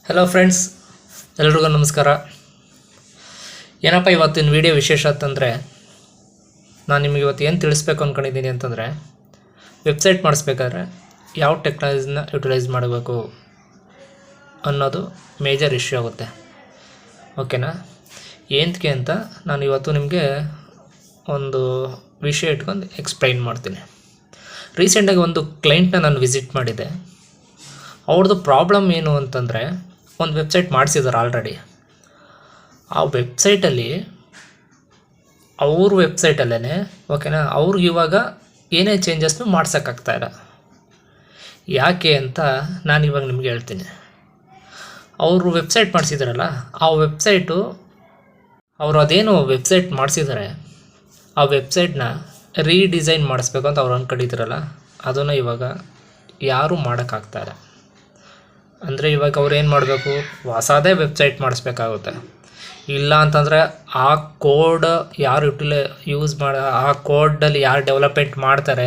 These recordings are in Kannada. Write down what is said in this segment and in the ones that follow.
ಹಲೋ ಫ್ರೆಂಡ್ಸ್, ಎಲ್ರಿಗೂ ನಮಸ್ಕಾರ. ಏನಪ್ಪ ಇವತ್ತಿನ ವಿಡಿಯೋ ವಿಶೇಷ ಅಂತಂದರೆ, ನಾನು ನಿಮಗೆ ಇವತ್ತು ಏನು ತಿಳಿಸ್ಬೇಕು ಅಂದ್ಕೊಂಡಿದ್ದೀನಿ ಅಂತಂದರೆ, ವೆಬ್ಸೈಟ್ ಮಾಡಿಸ್ಬೇಕಾದ್ರೆ ಯಾವ ಟೆಕ್ನಾಲಜಿನ ಯುಟಿಲೈಸ್ ಮಾಡಬೇಕು ಅನ್ನೋದು ಮೇಜರ್ ಇಶ್ಯೂ ಆಗುತ್ತೆ. ಓಕೆನಾ? ಏನಕ್ಕೆ ಅಂತ ನಾನು ಇವತ್ತು ನಿಮಗೆ ಒಂದು ವಿಷಯ ಇಟ್ಕೊಂಡು ಎಕ್ಸ್ಪ್ಲೈನ್ ಮಾಡ್ತೀನಿ. ರೀಸೆಂಟಾಗಿ ಒಂದು ಕ್ಲೈಂಟ್ನ ನಾನು ವಿಸಿಟ್ ಮಾಡಿದ್ದೆ. ಅವ್ರದ್ದು ಪ್ರಾಬ್ಲಮ್ ಏನು ಅಂತಂದರೆ, ಒಂದು ವೆಬ್ಸೈಟ್ ಮಾಡಿಸಿದ್ದಾರೆ ಆಲ್ರೆಡಿ. ಆ ವೆಬ್ಸೈಟಲ್ಲಿ ಅವ್ರ ವೆಬ್ಸೈಟಲ್ಲೇ ಓಕೆನಾ, ಅವ್ರಿಗೆ ಇವಾಗ ಏನೇ ಚೇಂಜಸ್ನು ಮಾಡ್ಸೋಕ್ಕಾಗ್ತಾಯಿಲ್ಲ. ಯಾಕೆ ಅಂತ ನಾನು ಇವಾಗ ನಿಮಗೆ ಹೇಳ್ತೀನಿ. ಅವರು ವೆಬ್ಸೈಟ್ ಮಾಡಿಸಿದಾರಲ್ಲ, ಆ ವೆಬ್ಸೈಟು ಅವರು ಅದೇನು ವೆಬ್ಸೈಟ್ ಮಾಡಿಸಿದ್ದಾರೆ, ಆ ವೆಬ್ಸೈಟ್ನ ರೀಡಿಸೈನ್ ಮಾಡಿಸ್ಬೇಕು ಅಂತ ಅವ್ರು ಅಂದ್ಕೊಂಡಿದ್ದಾರಲ್ಲ, ಅದನ್ನು ಇವಾಗ ಯಾರೂ ಮಾಡೋಕ್ಕಾಗ್ತಾಯಿಲ್ಲ. ಅಂದರೆ ಇವಾಗ ಅವ್ರು ಏನು ಮಾಡಬೇಕು, ಹೊಸದೇ ವೆಬ್ಸೈಟ್ ಮಾಡಿಸ್ಬೇಕಾಗುತ್ತೆ. ಇಲ್ಲ ಅಂತಂದರೆ ಆ ಕೋಡ್ ಯಾರು ಯೂಸ್ ಆ ಕೋಡಲ್ಲಿ ಯಾರು ಡೆವಲಪ್ಮೆಂಟ್ ಮಾಡ್ತಾರೆ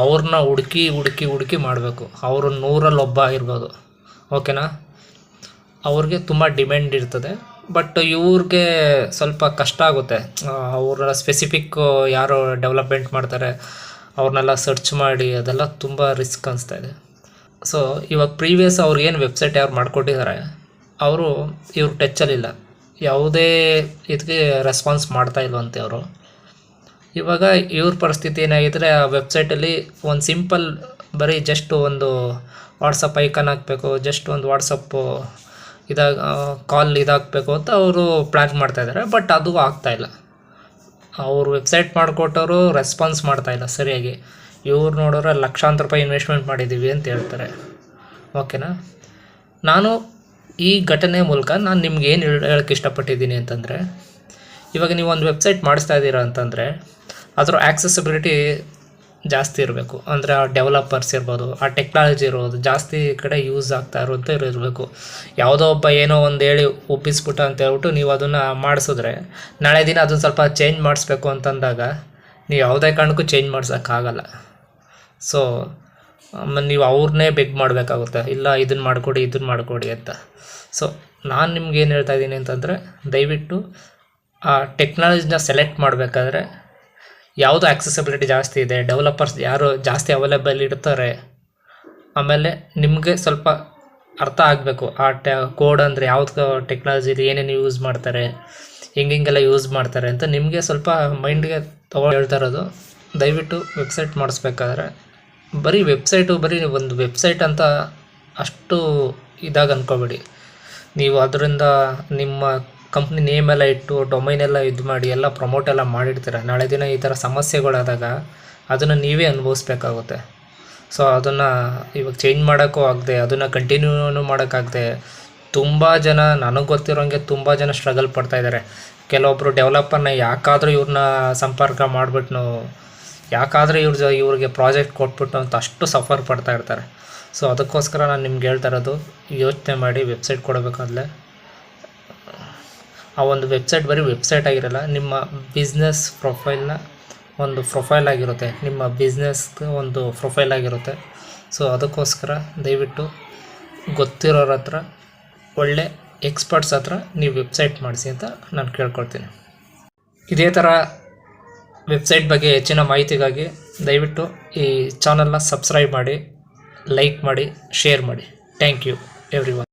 ಅವ್ರನ್ನ ಹುಡುಕಿ ಮಾಡಬೇಕು. ಅವರು 100ರಲ್ಲಿ ಒಬ್ಬ ಇರ್ಬೋದು. ಓಕೆನಾ? ಅವ್ರಿಗೆ ತುಂಬ ಡಿಮ್ಯಾಂಡ್ ಇರ್ತದೆ. ಬಟ್ ಇವ್ರಿಗೆ ಸ್ವಲ್ಪ ಕಷ್ಟ ಆಗುತ್ತೆ. ಅವರ ಸ್ಪೆಸಿಫಿಕ್ ಯಾರು ಡೆವಲಪ್ಮೆಂಟ್ ಮಾಡ್ತಾರೆ ಅವ್ರನ್ನೆಲ್ಲ ಸರ್ಚ್ ಮಾಡಿ ಅದೆಲ್ಲ ತುಂಬ ರಿಸ್ಕ್ ಅನಿಸ್ತಾಯಿದೆ. ಸೊ ಇವಾಗ ಪ್ರೀವಿಯಸ್ ಅವ್ರು ಏನು ವೆಬ್ಸೈಟ್ ಯಾರು ಮಾಡಿಕೊಟ್ಟಿದ್ದಾರೆ ಅವರು ಇವ್ರ ಟಚ್ಚಲ್ಲಿಲ್ಲ, ಯಾವುದೇ ಇದಕ್ಕೆ ರೆಸ್ಪಾನ್ಸ್ ಮಾಡ್ತಾ ಇಲ್ವಂತೆ ಅವರು. ಇವಾಗ ಇವ್ರ ಪರಿಸ್ಥಿತಿ ಏನಾಗಿದ್ದರೆ, ಆ ವೆಬ್ಸೈಟಲ್ಲಿ ಒಂದು ಸಿಂಪಲ್ ಬರೀ ಜಸ್ಟ್ ಒಂದು ವಾಟ್ಸಪ್ ಐಕಾನ್ ಹಾಕಬೇಕು, ಜಸ್ಟ್ ಒಂದು ವಾಟ್ಸಪ್ಪು ಕಾಲ್ ಇದಾಗಬೇಕು ಅಂತ ಅವರು ಪ್ಲ್ಯಾನ್ ಮಾಡ್ತಾಯಿದ್ದಾರೆ. ಬಟ್ ಅದು ಆಗ್ತಾಯಿಲ್ಲ. ಅವರು ವೆಬ್ಸೈಟ್ ಮಾಡಿಕೊಟ್ಟವರು ರೆಸ್ಪಾನ್ಸ್ ಮಾಡ್ತಾಯಿಲ್ಲ ಸರಿಯಾಗಿ. ಇವ್ರು ನೋಡಿದ್ರೆ ಲಕ್ಷಾಂತರ ರೂಪಾಯಿ ಇನ್ವೆಸ್ಟ್ಮೆಂಟ್ ಮಾಡಿದ್ದೀವಿ ಅಂತ ಹೇಳ್ತಾರೆ. ಓಕೆನಾ? ನಾನು ಈ ಘಟನೆ ಮೂಲಕ ನಾನು ನಿಮ್ಗೆ ಏನು ಹೇಳೋಕ್ಕೆ ಇಷ್ಟಪಟ್ಟಿದ್ದೀನಿ ಅಂತಂದರೆ, ಇವಾಗ ನೀವು ಒಂದು ವೆಬ್ಸೈಟ್ ಮಾಡಿಸ್ತಾ ಇದ್ದೀರಾ ಅಂತಂದರೆ ಅದರ ಆ್ಯಕ್ಸೆಸಿಬಿಲಿಟಿ ಜಾಸ್ತಿ ಇರಬೇಕು. ಅಂದರೆ ಆ ಡೆವಲಪರ್ಸ್ ಇರ್ಬೋದು, ಆ ಟೆಕ್ನಾಲಜಿ ಇರ್ಬೋದು, ಜಾಸ್ತಿ ಕಡೆ ಯೂಸ್ ಆಗ್ತಾ ಇರೋಂಥ ಇರಬೇಕು. ಯಾವುದೋ ಒಬ್ಬ ಏನೋ ಒಂದು ಹೇಳಿ ಒಪ್ಪಿಸ್ಬಿಟ್ಟ ಅಂತ ಹೇಳ್ಬಿಟ್ಟು ನೀವು ಅದನ್ನು ಮಾಡಿಸಿದ್ರೆ, ನಾಳೆ ದಿನ ಅದನ್ನು ಸ್ವಲ್ಪ ಚೇಂಜ್ ಮಾಡಿಸ್ಬೇಕು ಅಂತಂದಾಗ ನೀವು ಯಾವುದೇ ಕಾರಣಕ್ಕೂ ಚೇಂಜ್ ಮಾಡ್ಸೋಕ್ಕಾಗಲ್ಲ. ಸೊ ನೀವು ಅವ್ರನ್ನೇ ಬೆಗ್ ಮಾಡಬೇಕಾಗುತ್ತೆ, ಇಲ್ಲ ಇದನ್ನು ಮಾಡಿಕೊಡಿ ಅಂತ. ಸೊ ನಾನು ನಿಮ್ಗೆ ಏನು ಹೇಳ್ತಾ ಇದ್ದೀನಿ ಅಂತಂದರೆ, ದಯವಿಟ್ಟು ಆ ಟೆಕ್ನಾಲಜಿನ ಸೆಲೆಕ್ಟ್ ಮಾಡಬೇಕಾದ್ರೆ ಯಾವುದು ಆ್ಯಕ್ಸೆಸಿಬಿಲಿಟಿ ಜಾಸ್ತಿ ಇದೆ, ಡೆವಲಪರ್ಸ್ ಯಾರು ಜಾಸ್ತಿ ಅವೈಲೇಬಲ್ ಇರ್ತಾರೆ, ಆಮೇಲೆ ನಿಮಗೆ ಸ್ವಲ್ಪ ಅರ್ಥ ಆಗಬೇಕು ಆ ಕೋಡ್ ಅಂದರೆ ಯಾವ್ದು ಟೆಕ್ನಾಲಜಿಲಿ ಏನೇನು ಯೂಸ್ ಮಾಡ್ತಾರೆ, ಹಿಂಗೆಲ್ಲ ಯೂಸ್ ಮಾಡ್ತಾರೆ ಅಂತ ನಿಮಗೆ ಸ್ವಲ್ಪ ಮೈಂಡ್ಗೆ ತೊಗೊಂಡು ಹೇಳ್ತಾ ಇರೋದು. ದಯವಿಟ್ಟು ವೆಬ್ಸೈಟ್ ಮಾಡಿಸ್ಬೇಕಾದ್ರೆ ಬರೀ ಒಂದು ವೆಬ್ಸೈಟ್ ಅಂತ ಅಷ್ಟು ಇದಾಗಿ ಅಂದ್ಕೋಬೇಡಿ. ನೀವು ಅದರಿಂದ ನಿಮ್ಮ ಕಂಪ್ನಿ ನೇಮೆಲ್ಲ ಇಟ್ಟು ಡೊಮೈನೆಲ್ಲ ಇದು ಮಾಡಿ ಎಲ್ಲ ಪ್ರಮೋಟ್ ಎಲ್ಲ ಮಾಡಿರ್ತೀರ. ನಾಳೆ ದಿನ ಈ ಥರ ಸಮಸ್ಯೆಗಳಾದಾಗ ಅದನ್ನು ನೀವೇ ಅನುಭವಿಸ್ಬೇಕಾಗುತ್ತೆ. ಸೊ ಅದನ್ನು ಇವಾಗ ಚೇಂಜ್ ಮಾಡೋಕ್ಕೂ ಆಗದೆ, ಅದನ್ನು ಕಂಟಿನ್ಯೂನು ಮಾಡೋಕ್ಕಾಗದೆ ತುಂಬ ಜನ, ನನಗೆ ಗೊತ್ತಿರೋಂಗೆ ತುಂಬ ಜನ ಸ್ಟ್ರಗಲ್ ಪಡ್ತಾಯಿದ್ದಾರೆ. ಕೆಲವೊಬ್ಬರು ಡೆವಲಪರ್ನ ಯಾಕಾದರೂ ಇವ್ರನ್ನ ಸಂಪರ್ಕ ಮಾಡಿಬಿಟ್ಟು, ಯಾಕಾದರೆ ಇವ್ರಿಗೆ ಪ್ರಾಜೆಕ್ಟ್ ಕೊಟ್ಬಿಟ್ಟು ಅಂತ ಅಷ್ಟು ಸಫರ್ ಪಡ್ತಾ ಇರ್ತಾರೆ. ಸೊ ಅದಕ್ಕೋಸ್ಕರ ನಾನು ನಿಮ್ಗೆ ಹೇಳ್ತಾ ಇರೋದು, ಯೋಚನೆ ಮಾಡಿ ವೆಬ್ಸೈಟ್ ಕೊಡಬೇಕಾದ್ರೆ ಆ ಒಂದು ವೆಬ್ಸೈಟ್ ಬರೀ ವೆಬ್ಸೈಟ್ ಆಗಿರಲ್ಲ, ನಿಮ್ಮ ಬಿಸ್ನೆಸ್ ಪ್ರೊಫೈಲ್ನ ಒಂದು ಪ್ರೊಫೈಲ್ ಆಗಿರುತ್ತೆ, ನಿಮ್ಮ ಬಿಸ್ನೆಸ್ಗೆ ಒಂದು ಪ್ರೊಫೈಲ್ ಆಗಿರುತ್ತೆ. ಸೊ ಅದಕ್ಕೋಸ್ಕರ ದಯವಿಟ್ಟು ಗೊತ್ತಿರೋರ ಹತ್ರ, ಒಳ್ಳೆ ಎಕ್ಸ್ಪರ್ಟ್ಸ್ ಹತ್ರ ನೀವು ವೆಬ್ಸೈಟ್ ಮಾಡಿಸಿ ಅಂತ ನಾನು ಕೇಳ್ಕೊಳ್ತೀನಿ. ಇದೇ ಥರ ವೆಬ್ಸೈಟ್ ಬಗ್ಗೆ ಹೆಚ್ಚಿನ ಮಾಹಿತಿಗಾಗಿ ದಯವಿಟ್ಟು ಈ ಚಾನಲ್ನ ಸಬ್ಸ್ಕ್ರೈಬ್ ಮಾಡಿ, ಲೈಕ್ ಮಾಡಿ, ಶೇರ್ ಮಾಡಿ. Thank you everyone.